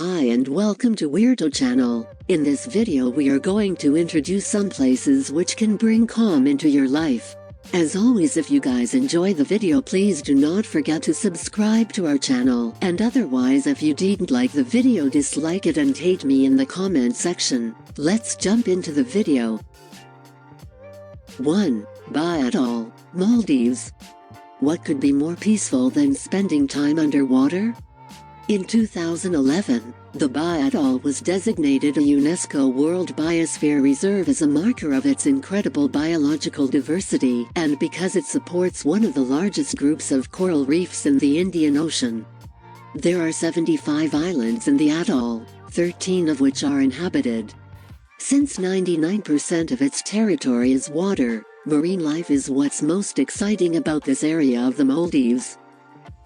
Hi and welcome to Weirdo channel. In this video we are going to introduce some places which can bring calm into your life. As always, if you guys enjoy the video, please do not forget to subscribe to our channel, and otherwise if you didn't like the video, dislike it and hate me in the comment section. Let's jump into the video. 1. Baa Atoll, Maldives. What could be more peaceful than spending time underwater? In 2011, the Baa Atoll was designated a UNESCO World Biosphere Reserve as a marker of its incredible biological diversity and because it supports one of the largest groups of coral reefs in the Indian Ocean. There are 75 islands in the atoll, 13 of which are inhabited. Since 99% of its territory is water, marine life is what's most exciting about this area of the Maldives.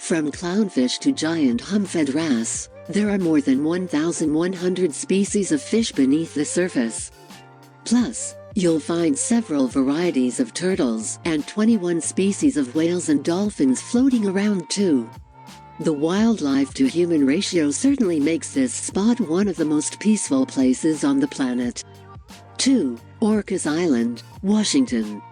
From clownfish to giant hump-fed wrasse, there are more than 1,100 species of fish beneath the surface. Plus, you'll find several varieties of turtles and 21 species of whales and dolphins floating around too. The wildlife-to-human ratio certainly makes this spot one of the most peaceful places on the planet. 2. Orcas Island, Washington.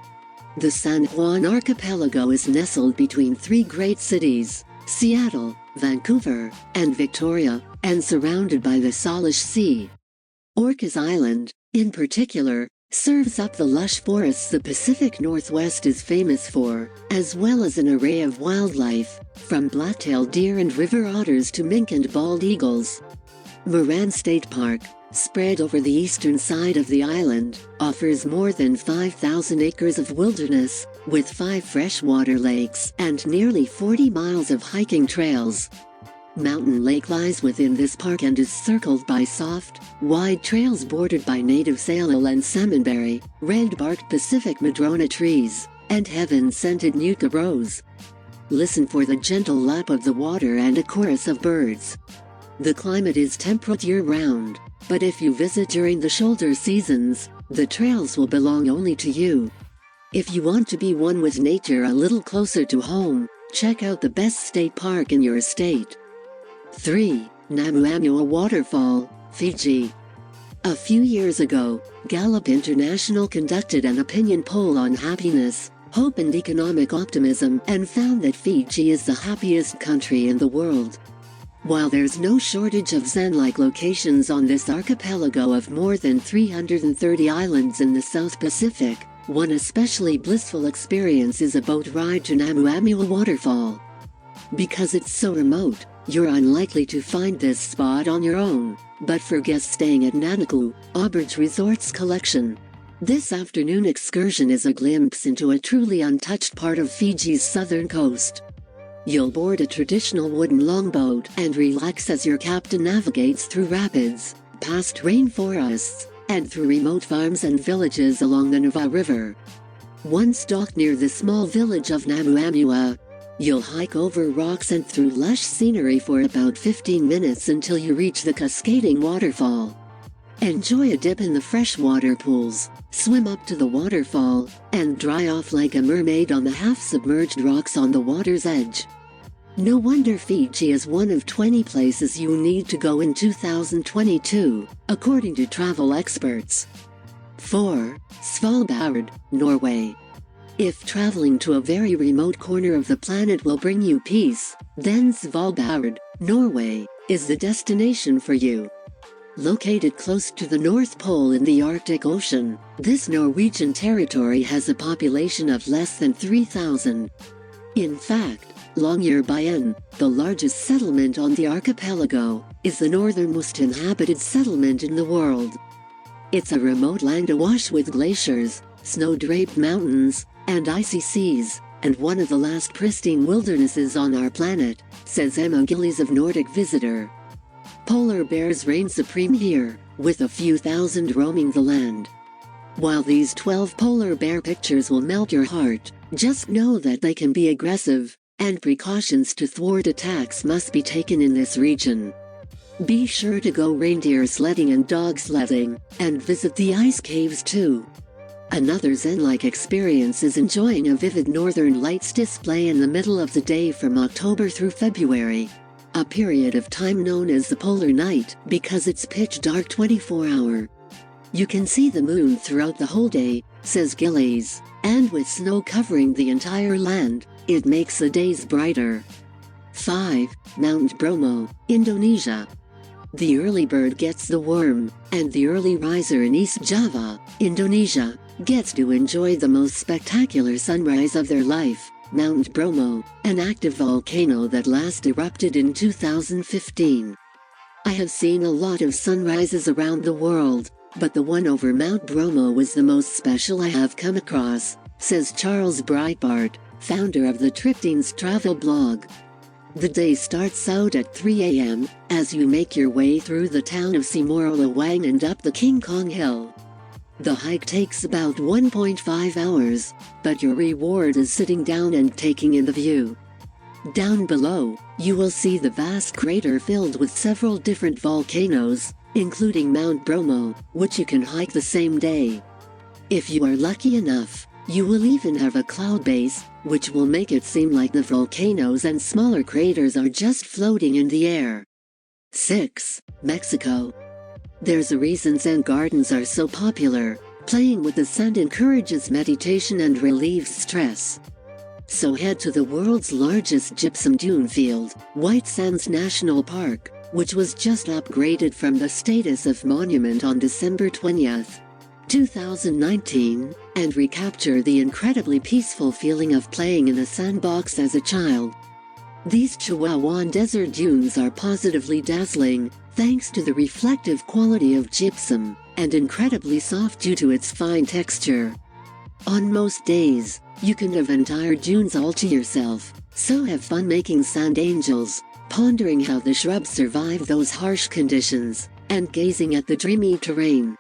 The San Juan Archipelago is nestled between three great cities, Seattle, Vancouver, and Victoria, and surrounded by the Salish Sea. Orcas Island, in particular, serves up the lush forests the Pacific Northwest is famous for, as well as an array of wildlife, from black-tailed deer and river otters to mink and bald eagles. Moran State Park, spread over the eastern side of the island, offers more than 5,000 acres of wilderness, with 5 freshwater lakes and nearly 40 miles of hiking trails. Mountain Lake lies within this park and is circled by soft, wide trails bordered by native salal and salmonberry, red-barked Pacific madrona trees, and heaven-scented Nuka rose. Listen for the gentle lap of the water and a chorus of birds. The climate is temperate year-round, but if you visit during the shoulder seasons, the trails will belong only to you. If you want to be one with nature a little closer to home, check out the best state park in your state. 3. Namuamua Waterfall, Fiji. A few years ago, Gallup International conducted an opinion poll on happiness, hope and economic optimism and found that Fiji is the happiest country in the world. While there's no shortage of zen-like locations on this archipelago of more than 330 islands in the South Pacific, one especially blissful experience is a boat ride to Namuamua Waterfall. Because it's so remote, you're unlikely to find this spot on your own, but for guests staying at Nanaku, Auberge Resorts Collection, this afternoon excursion is a glimpse into a truly untouched part of Fiji's southern coast. You'll board a traditional wooden longboat and relax as your captain navigates through rapids, past rainforests, and through remote farms and villages along the Nava River. Once docked near the small village of Namuamua, you'll hike over rocks and through lush scenery for about 15 minutes until you reach the cascading waterfall. Enjoy a dip in the freshwater pools, swim up to the waterfall, and dry off like a mermaid on the half-submerged rocks on the water's edge. No wonder Fiji is one of 20 places you need to go in 2022, according to travel experts. 4. Svalbard, Norway. If traveling to a very remote corner of the planet will bring you peace, then Svalbard, Norway, is the destination for you. Located close to the North Pole in the Arctic Ocean, this Norwegian territory has a population of less than 3,000. In fact, Longyearbyen, the largest settlement on the archipelago, is the northernmost inhabited settlement in the world. It's a remote land awash with glaciers, snow-draped mountains, and icy seas, and one of the last pristine wildernesses on our planet, says Emma Gillies of Nordic Visitor. Polar bears reign supreme here, with a few thousand roaming the land. While these 12 polar bear pictures will melt your heart, just know that they can be aggressive, and precautions to thwart attacks must be taken in this region. Be sure to go reindeer sledding and dog sledding, and visit the ice caves too. Another zen-like experience is enjoying a vivid northern lights display in the middle of the day from October through February. a period of time known as the polar night because it's pitch dark 24-hour. You can see the moon throughout the whole day, says Gillies, and with snow covering the entire land, it makes the days brighter. 5. Mount Bromo, Indonesia. The early bird gets the worm, and the early riser in East Java, Indonesia, gets to enjoy the most spectacular sunrise of their life. Mount Bromo, an active volcano that last erupted in 2015. I have seen a lot of sunrises around the world, but the one over Mount Bromo was the most special I have come across, says Charles Breitbart, founder of the Triptines travel blog. The day starts out at 3 a.m. as you make your way through the town of Simorolawang and up the King Kong Hill. The hike takes about 1.5 hours, but your reward is sitting down and taking in the view. Down below, you will see the vast crater filled with several different volcanoes, including Mount Bromo, which you can hike the same day. If you are lucky enough, you will even have a cloud base, which will make it seem like the volcanoes and smaller craters are just floating in the air. 6. Mexico. There's a reason sand gardens are so popular. Playing with the sand encourages meditation and relieves stress. So head to the world's largest gypsum dune field, White Sands National Park, which was just upgraded from the status of monument on December 20, 2019, and recapture the incredibly peaceful feeling of playing in a sandbox as a child. These Chihuahuan desert dunes are positively dazzling, thanks to the reflective quality of gypsum, and incredibly soft due to its fine texture. On most days, you can have entire dunes all to yourself, so have fun making sand angels, pondering how the shrubs survive those harsh conditions, and gazing at the dreamy terrain.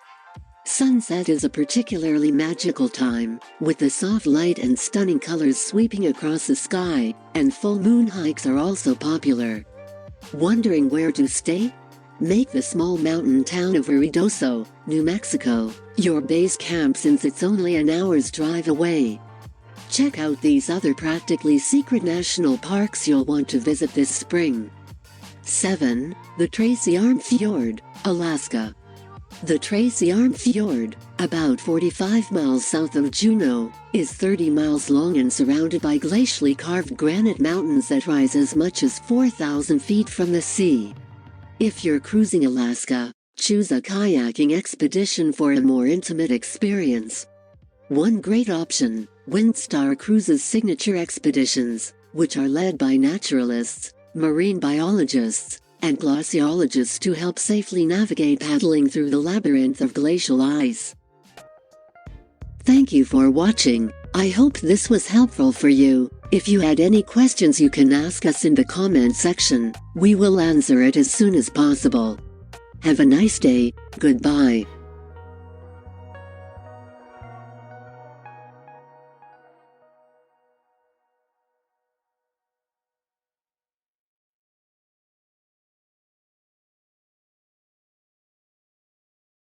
Sunset is a particularly magical time, with the soft light and stunning colors sweeping across the sky, and full moon hikes are also popular. Wondering where to stay? Make the small mountain town of Ruidoso, New Mexico, your base camp since it's only an hour's drive away. Check out these other practically secret national parks you'll want to visit this spring. 7. The Tracy Fjord, Alaska. The Tracy Fjord, about 45 miles south of Juneau, is 30 miles long and surrounded by glacially carved granite mountains that rise as much as 4,000 feet from the sea. If you're cruising Alaska, choose a kayaking expedition for a more intimate experience. One great option, Windstar Cruises' signature expeditions, which are led by naturalists, marine biologists, and glaciologists to help safely navigate paddling through the labyrinth of glacial ice. Thank you for watching. I hope this was helpful for you. If you had any questions, you can ask us in the comment section. We will answer it as soon as possible. Have a nice day. Goodbye.